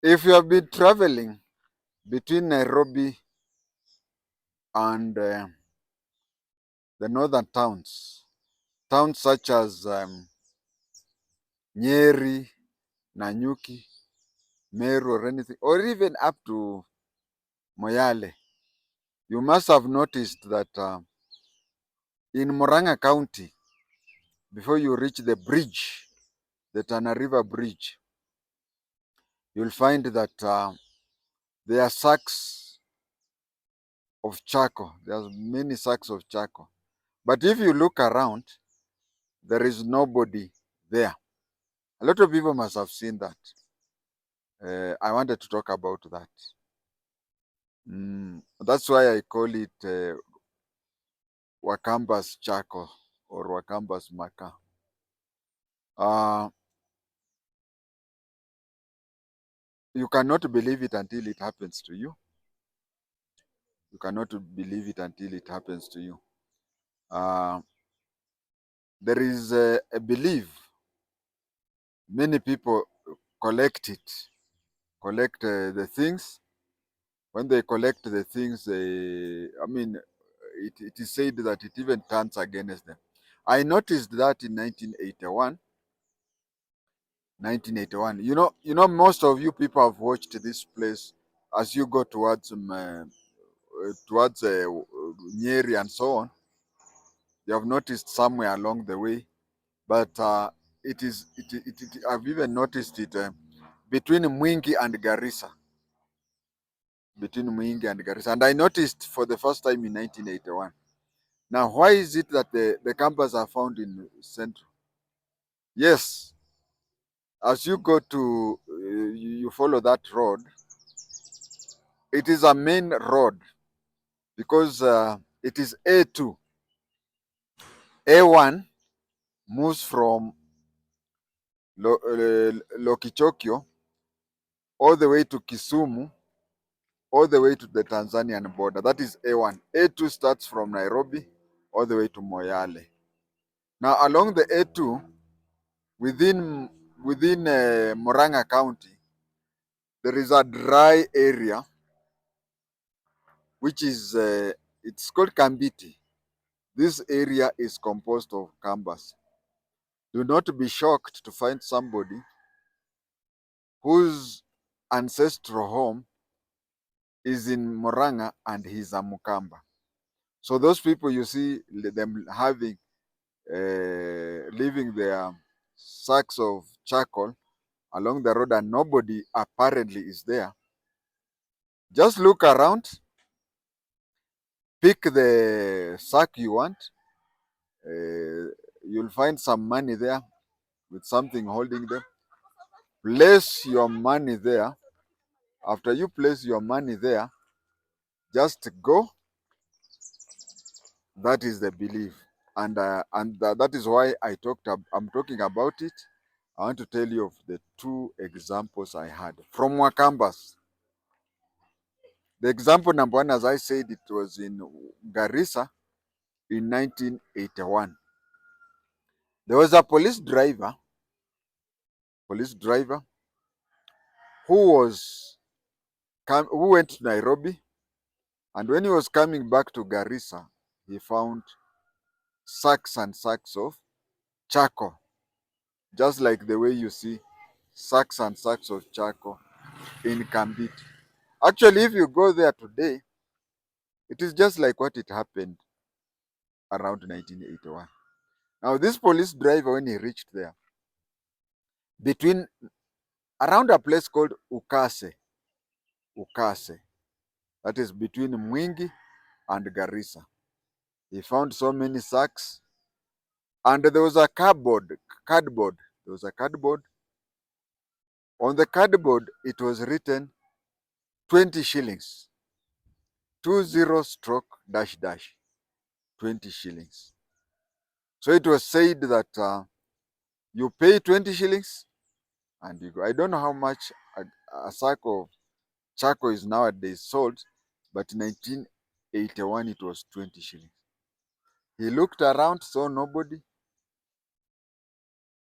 If you have been traveling between Nairobi and the northern towns, towns such as Nyeri, Nanyuki, Meru, or anything, or even up to Moyale, you must have noticed that in Murang'a County, before you reach the bridge, the Tana River Bridge, you'll find that there are sacks of charcoal. There's many sacks of charcoal. But if you look around, there is nobody there. A lot of people must have seen that. I wanted to talk about that. That's why I call it waKAMBA's charcoal or waKAMBA's MAKAA. Uh, you cannot believe it until it happens to you. You cannot believe it until it happens to you. Uh, there is a belief many people collect it, collect the things. When they collect the things, it is said that it even turns against them. I noticed that in 1981. 1981. Most of you people have watched this place as you go towards Nyeri and so on. You have noticed somewhere along the way, but I've even noticed it between Mwingi and Garissa. Between Mwingi and Garissa, and I noticed for the first time in 1981. Now, why is it that the campers are found in Central? Yes, as you go to, you follow that road, it is a main road because it is A2. A1 moves from Lokichokyo all the way to Kisumu, all the way to the Tanzanian border. That is A1. A2 starts from Nairobi all the way to Moyale. Now, along the A2, within Murang'a County, there is a dry area which is it's called Kambiti. This area is composed of Kambas. Do not be shocked to find somebody whose ancestral home is in Murang'a and he's a Mukamba. So those people you see them having leaving their sacks of charcoal along the road and nobody apparently is there. Just look around, pick the sack you want. You'll find some money there with something holding them. Place your money there. After you place your money there, just go. That is the belief, and that is why I'm talking about it. I want to tell you of the two examples I had from waKAMBAs. The example number one, as I said, it was in Garissa in 1981. There was a police driver who went to Nairobi, and when he was coming back to Garissa, he found sacks and sacks of charcoal, just like the way you see sacks and sacks of charcoal in Kambit. Actually, if you go there today, it is just like what it happened around 1981. Now, this police driver, when he reached there, between around a place called Ukase, that is between Mwingi and Garissa, he found so many sacks, and there was a cardboard. There was a cardboard. On the cardboard, it was written 20 shillings, 20 stroke dash dash, 20 shillings. So it was said that you pay 20 shillings and you go. I don't know how much a sack of charcoal is nowadays sold, but in 1981 it was 20 shillings. He looked around, saw nobody,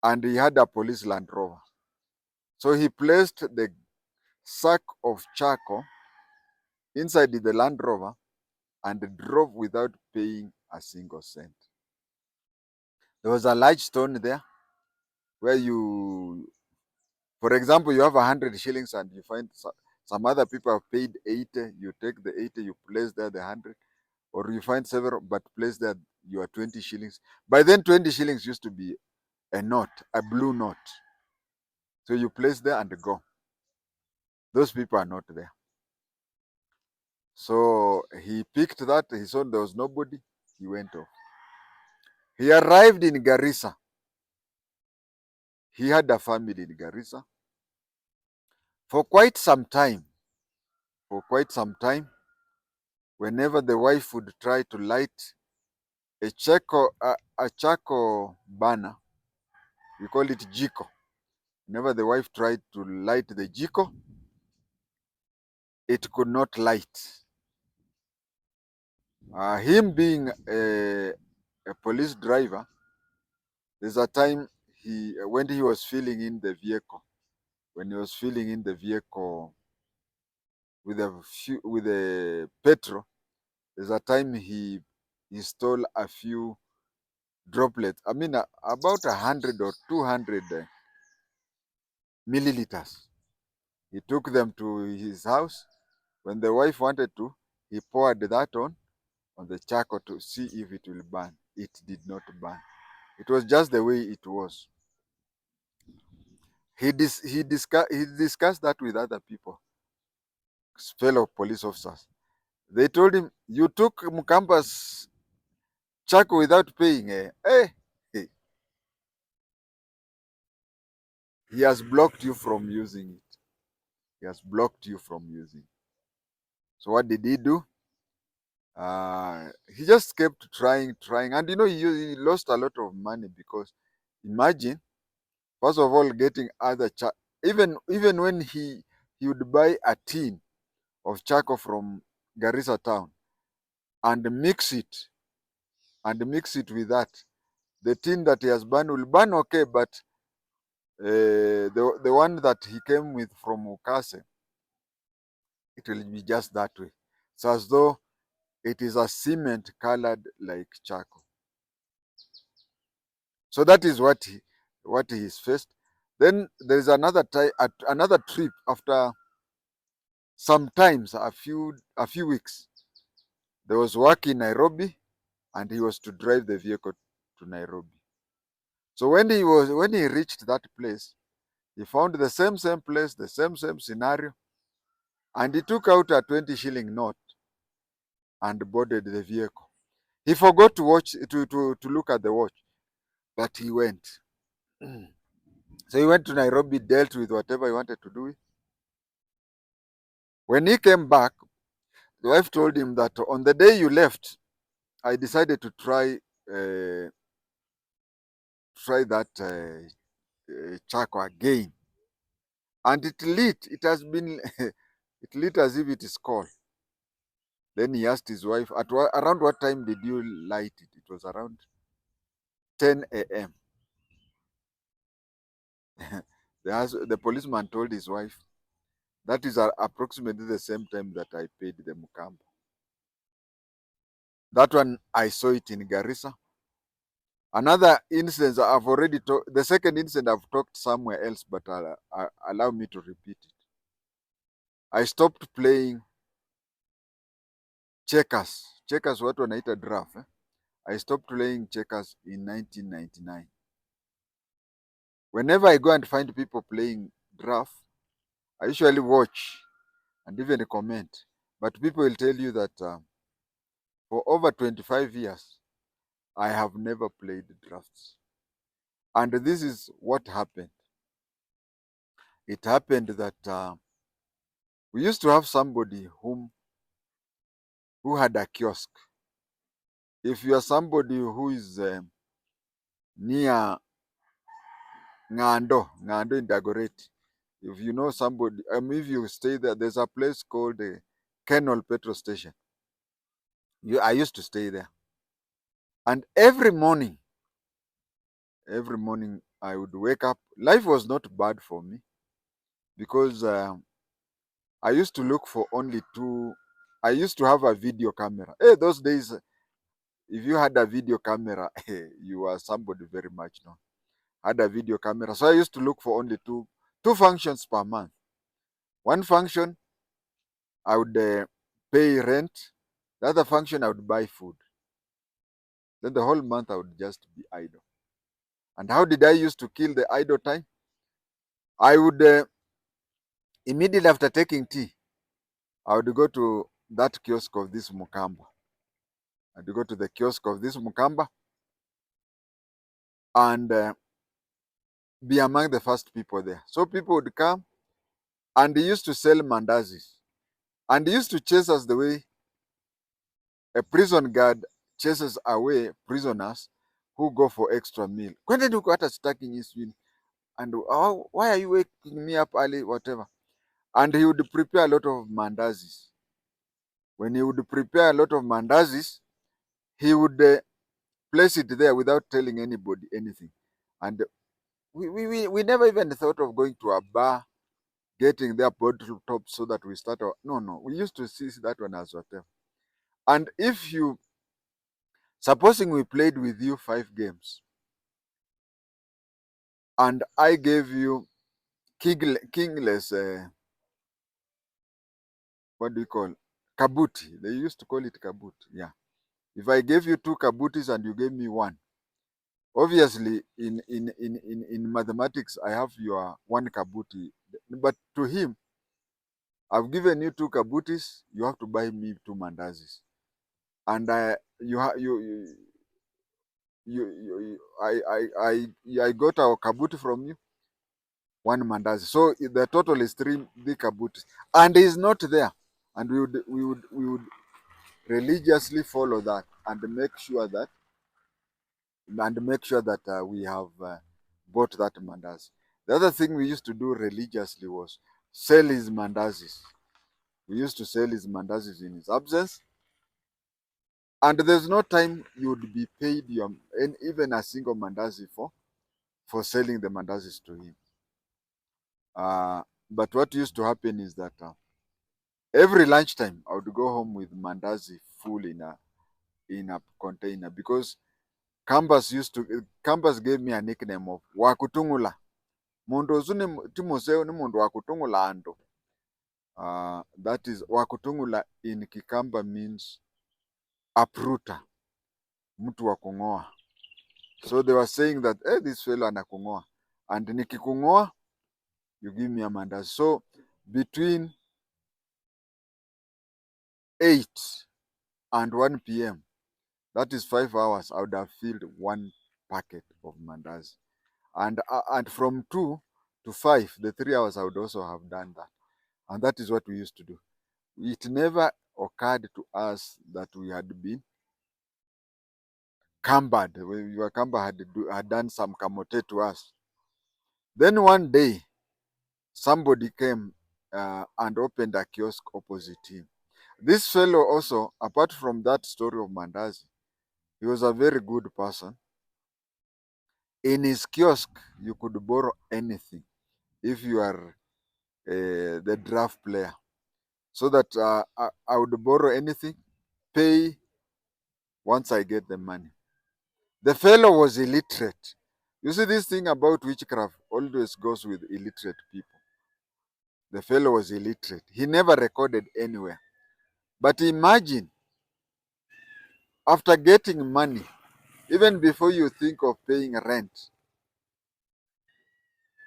and he had a police Land Rover. So he placed sack of charcoal inside the Land Rover and drove without paying a single cent. There was a large stone there where you, for example, you have 100 shillings and you find some other people have paid 80. You take the 80, you place there the 100, or you find several but place there your 20 shillings. By then, 20 shillings used to be a note, a blue note. So you place there and go. Those people are not there. So he picked that. He saw there was nobody. He went off. He arrived in Garissa. He had a family in Garissa. For quite some time, whenever the wife would try to light a charcoal burner, we call it jiko. Whenever the wife tried to light the jiko, it could not light. Him being a police driver, there's a time when he was filling in the vehicle, with a petrol, there's a time he stole a few droplets. I mean, about 100 or 200 milliliters. He took them to his house. When the wife wanted to, he poured that on the charcoal to see if it will burn. It did not burn. It was just the way it was. He discussed that with other people, fellow police officers. They told him, "You took Mukamba's charcoal without paying." Eh, he has blocked you from using it. He has blocked you from using it. So what did he do? He just kept trying, and he lost a lot of money because imagine, first of all, getting even when he would buy a tin of charcoal from Garissa town and mix it with that. The tin that he has burned will burn okay, but the one that he came with from Ukase, it will be just that way. It's as though it is a cement colored like charcoal. So that is what he is faced. Then there is another trip after sometimes a few weeks. There was work in Nairobi, and he was to drive the vehicle to Nairobi. So when he reached that place, he found the same place, the same scenario, and he took out a 20-shilling note and boarded the vehicle. He forgot to look at the watch, but he went. So he went to Nairobi, dealt with whatever he wanted to do. When he came back, the wife told him that on the day you left, I decided to try that charcoal again, and it lit. It has been it lit as if it is coal. Then he asked his wife, around what time did you light it? It was around 10 a.m. The policeman told his wife, that is approximately the same time that I paid the Mukamba. That one, I saw it in Garissa. Another instance, I've already talked, the second incident I've talked somewhere else, but allow me to repeat it. I stopped playing checkers. Checkers, what wanaita draft. I stopped playing checkers in 1999. Whenever I go and find people playing draft, I usually watch and even comment. But people will tell you that for over 25 years, I have never played drafts. And this is what happened. It happened that we used to have somebody who had a kiosk. If you are somebody who is near Ngando in Dagoretti, if you know somebody, if you stay there, there's a place called the Kennel Petrol Station. I used to stay there. And every morning I would wake up. Life was not bad for me because I used to look for only two. I used to have a video camera. Hey, those days, if you had a video camera, you were somebody very much known. Had a video camera. So I used to look for only two functions per month. One function, I would pay rent. The other function, I would buy food. Then the whole month, I would just be idle. And how did I used to kill the idle time? I would, immediately after taking tea, I would go to that kiosk of this Mukamba. I'd go to the kiosk of this Mukamba and be among the first people there. So people would come and he used to sell mandazis. And he used to chase us the way a prison guard chases away prisoners who go for extra meal. Kwende nduko hata sitaki nyinyi. And oh, why are you waking me up early, whatever. And he would prepare a lot of mandazis. When he would prepare a lot of mandazis, he would place it there without telling anybody anything. And we never even thought of going to a bar, getting their bottle top so that we start our, no. We used to see that one as whatever. And if you, supposing we played with you 5 games, and I gave you kingless, what do you call, kabuti. They used to call it kabuti, yeah. If I gave you 2 kabutis and you gave me 1, obviously in mathematics, I have your 1 kabuti. But to him, I've given you 2 kabutis, you have to buy me 2 mandazis. And I got our kabuti from you, 1 mandazi. So the total is 3 kabutis. And he's not there. And we would religiously follow that and make sure that we have bought that mandazi. The other thing we used to do religiously was sell his mandazis. We used to sell his mandazis in his absence. And there's no time you would be paid even a single mandazi for selling the mandazis to him. But what used to happen is that every lunchtime I would go home with mandazi full in a container, because Kambas gave me a nickname of wakutungula. Mundu zuni timoseo ni mundu wakutungula ando. That is, wakutungula in Kikamba means uprooter, mtu wa kung'oa. So they were saying that, hey, this fellow anakung'oa. And nikikung'oa, you give me a mandazi. So between 8 and 1 p.m., that is 5 hours, I would have filled 1 packet of mandazi. And from 2 to 5, the 3 hours, I would also have done that. And that is what we used to do. It never occurred to us that we had been cambered. Your camber had done some kamote to us. Then one day, somebody came and opened a kiosk opposite him. This fellow also, apart from that story of mandazi, he was a very good person. In his kiosk, you could borrow anything if you are the draft player. So that I would borrow anything, pay once I get the money. The fellow was illiterate. You see, this thing about witchcraft always goes with illiterate people. The fellow was illiterate. He never recorded anywhere. But imagine, after getting money, even before you think of paying rent,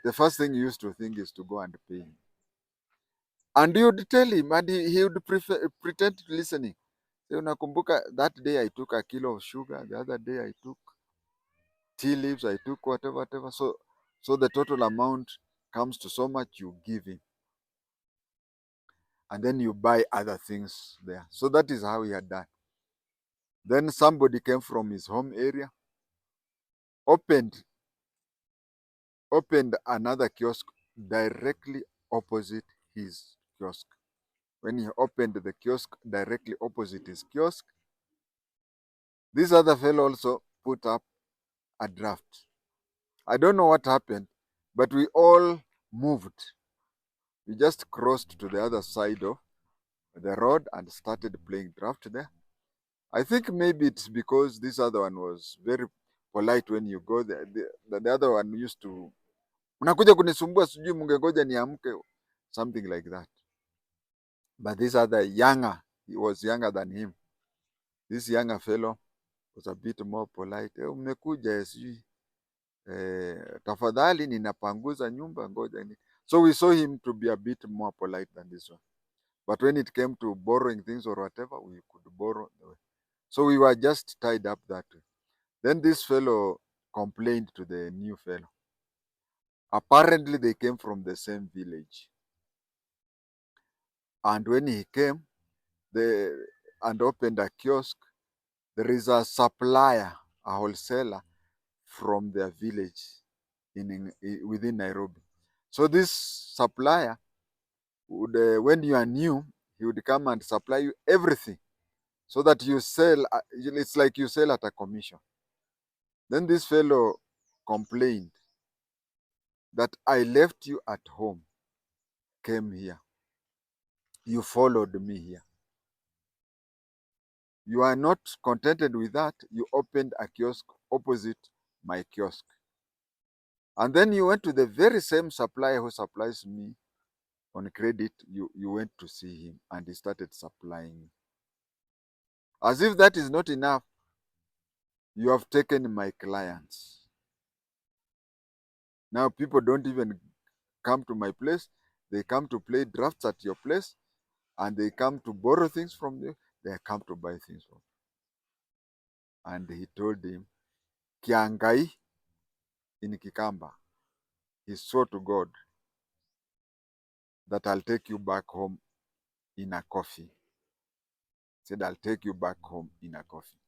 the first thing you used to think is to go and pay him. And you would tell him, and he would pretend to listening. Say, unakumbuka that day I took a kilo of sugar, the other day I took tea leaves, I took whatever. So the total amount comes to so much, you give him. And then you buy other things there. So that is how he had done. Then somebody came from his home area, opened another kiosk directly opposite his kiosk. When he opened the kiosk directly opposite his kiosk, this other fellow also put up a draft. I don't know what happened, but we all moved We just crossed to the other side of the road and started playing draft there. I think maybe it's because this other one was very polite when you go there. The other one used to, unakuja kunisumbua, sijui mungengoja niamke, something like that. But this other younger, he was younger than him. This younger fellow was a bit more polite. Umekuja sijui tafadhali ninapanguza nyumba, ngoja ni. So we saw him to be a bit more polite than this one. But when it came to borrowing things or whatever, we could borrow. So we were just tied up that way. Then this fellow complained to the new fellow. Apparently, they came from the same village. And when he came and opened a kiosk, there is a supplier, a wholesaler from their village within Nairobi. So this supplier would, when you are new, he would come and supply you everything so that you sell. It's like you sell at a commission. Then this fellow complained that I left you at home, came here. You followed me here. You are not contented with that. You opened a kiosk opposite my kiosk. And then you went to the very same supplier who supplies me on credit. You went to see him and he started supplying me. As if that is not enough, you have taken my clients. Now people don't even come to my place. They come to play drafts at your place, and they come to borrow things from you. They come to buy things from you. And he told him, Kiangai in Kikamba, he swore to God that I'll take you back home in a coffee. He said, I'll take you back home in a coffee.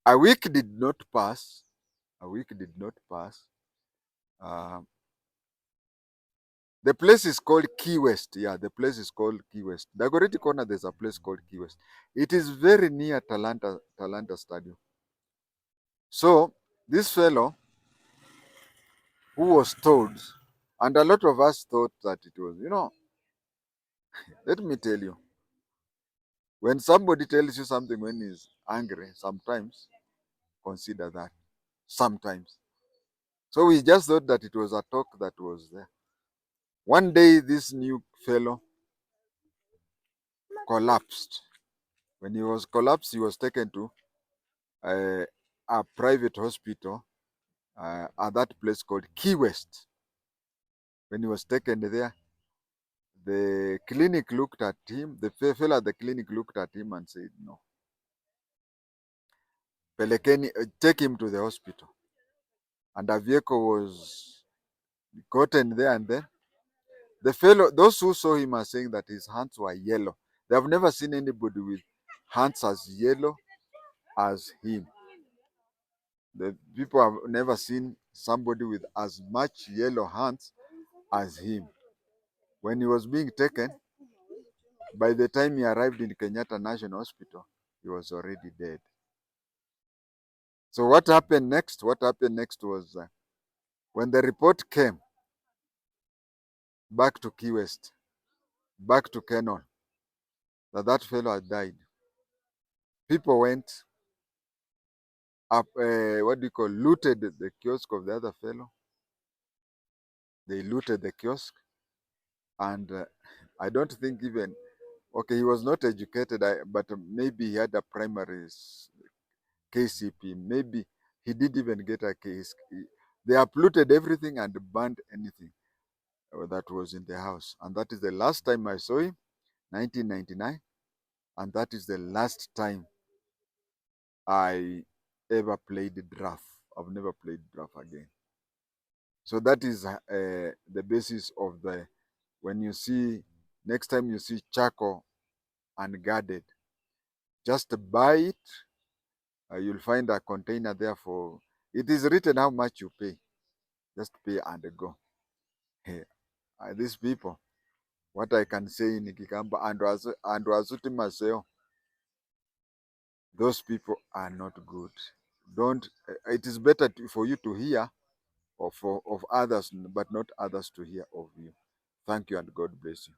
A week did not pass. A week did not pass. The place is called Key West. Yeah, the place is called Key West. Dagoretti Corner, there's a place called Key West. It is very near Talanta Stadium. So this fellow who was told, and a lot of us thought that it was, let me tell you, when somebody tells you something when he's angry, sometimes consider that. Sometimes. So we just thought that it was a talk that was there. One day, this new fellow collapsed. When he was collapsed, he was taken to a private hospital at that place called Key West. When he was taken there, the clinic looked at him, the fellow at the clinic looked at him and said, no. Pelekeni, take him to the hospital. And a vehicle was gotten there, and then the fellow, those who saw him are saying that his hands were yellow. They have never seen anybody with hands as yellow as him. The people have never seen somebody with as much yellow hands as him. When he was being taken, by the time he arrived in Kenyatta National Hospital, he was already dead. So what happened next? What happened next was when the report came back to Key West, back to Kenol, that fellow had died. People went up, looted the kiosk of the other fellow. They looted the kiosk, and I don't think even, okay, he was not educated, but maybe he had a primary KCP. Maybe he didn't even get a case. They uprooted everything and burned anything that was in the house. And that is the last time I saw him, 1999. And that is the last time I ever played draft. I've never played draft again. So that is the basis of when you see, next time you see charcoal unguarded, just buy it. You'll find a container there for, it is written how much you pay. Just pay and go. Hey, these people, what I can say in Kikamba and Wazuti Maseo, those people are not good. Don't. It is better for you to hear of others, but not others to hear of you. Thank you and God bless you.